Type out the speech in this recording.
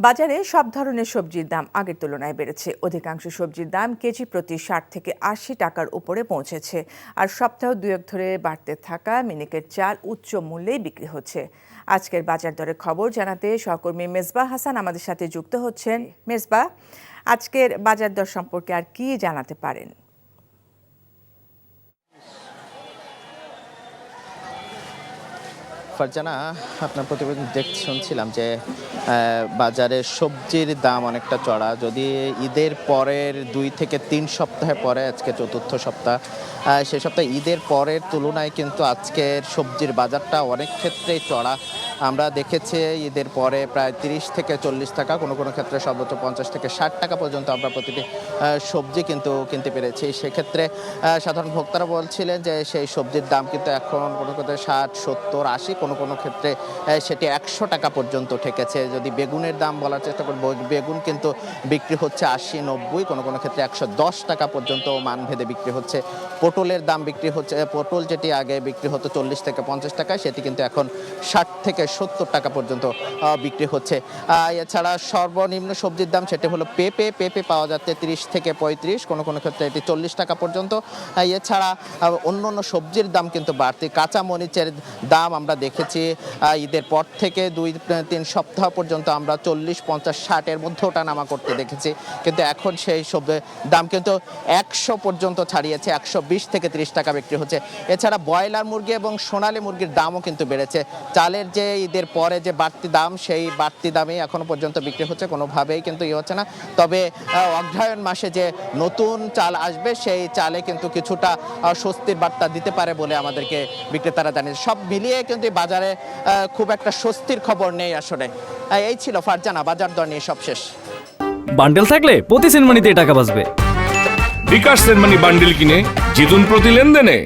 বাজারে সব ধরনের সবজির দাম আগের তুলনায় বেড়েছে। অধিকাংশ সবজির দাম কেজি প্রতি ৬০ থেকে ৮০ টাকার উপরে পৌঁছেছে। আর সপ্তাহ দুয়েক ধরে বাড়তে থাকা মিনিকেট চাল উচ্চ মূল্যেই বিক্রি হচ্ছে। আজকের বাজার দরের খবর জানাতে সহকর্মী মেজবাহ হাসান আমাদের সাথে যুক্ত হচ্ছেন। মেজবাহ, আজকের বাজার দর সম্পর্কে আর কি জানাতে পারেন? ফারজানা, আপনার প্রতিবেদন শুনছিলাম যে বাজারে সবজির দাম অনেকটা চড়া। যদি ঈদের পরের 2 থেকে 3 সপ্তাহ পরে, আজকে চতুর্থ সপ্তাহ, সেই সপ্তাহে ঈদের পরের তুলনায় কিন্তু আজকের সবজির বাজারটা অনেক ক্ষেত্রেই চড়া। আমরা দেখেছি ঈদের পরে প্রায় 30 থেকে 40 টাকা, কোনো কোনো ক্ষেত্রে সর্বোচ্চ 50 থেকে 60 টাকা পর্যন্ত আমরা প্রতিটি সবজি কিন্তু কিনতে পেরেছি। সেক্ষেত্রে সাধারণ ভোক্তারা বলছিলেন যে সেই সবজির দাম কিন্তু এখন কোনো ক্ষেত্রে 60, 70, 80, কোনো কোনো ক্ষেত্রে সেটি 100 টাকা পর্যন্ত ঠেকেছে। যদি বেগুনের দাম বলার চেষ্টা করব, বেগুন কিন্তু বিক্রি হচ্ছে 80, 90, কোনো কোনো ক্ষেত্রে 110 টাকা পর্যন্ত মানভেদে বিক্রি হচ্ছে। পটলের দাম বিক্রি হচ্ছে, পটল যেটি আগে বিক্রি হতো 40 থেকে 50 টাকায়, সেটি কিন্তু এখন 60 থেকে 70 টাকা পর্যন্ত বিক্রি হচ্ছে। এছাড়া সর্বনিম্ন সবজির দাম সেটি হলো পেঁপে পাওয়া যাচ্ছে 30 থেকে 35, কোনো কোনো ক্ষেত্রে এটি 40 টাকা পর্যন্ত। এছাড়া অন্য অন্য সবজির দাম কিন্তু বাড়তি। কাঁচা মরিচের দাম আমরা দেখেছি ঈদের পর থেকে 2-3 সপ্তাহ পর্যন্ত আমরা 40, 50, 60 এর মধ্যে ওঠানামা করতে দেখেছি, কিন্তু এখন সেই সবজির দাম কিন্তু 100 পর্যন্ত ছাড়িয়েছে। 120 থেকে 30 টাকা বিক্রি হচ্ছে। এছাড়া ব্রয়লার মুরগি এবং সোনালী মুরগির দামও কিন্তু বেড়েছে। চালের যে ঈদের পরে যে বাড়তি দাম, সেই বাড়তি দামেই এখনো পর্যন্ত বিক্রি হচ্ছে, কোনোভাবেই কিন্তু হচ্ছে না। তবে অগ্রহায়ণ মাসে যে নতুন চাল আসবে, সেই চালে কিন্তু কিছুটা স্বস্তির বার্তা দিতে পারে বলে আমাদেরকে বিক্রেতারা জানিয়েছে। সব মিলিয়ে কিন্তু বাজারে খুব একটা স্বস্তির খবর নেই আসলে। এই ছিল ফারজানা বাজার দর নিয়ে সবশেষ। বান্ডেল থাকলে প্রতি সেনমানিতে টাকা বাঁচবে। বিকাশ সেনমানি বান্ডেল কিনে জিতুন প্রতি লেনদেনে।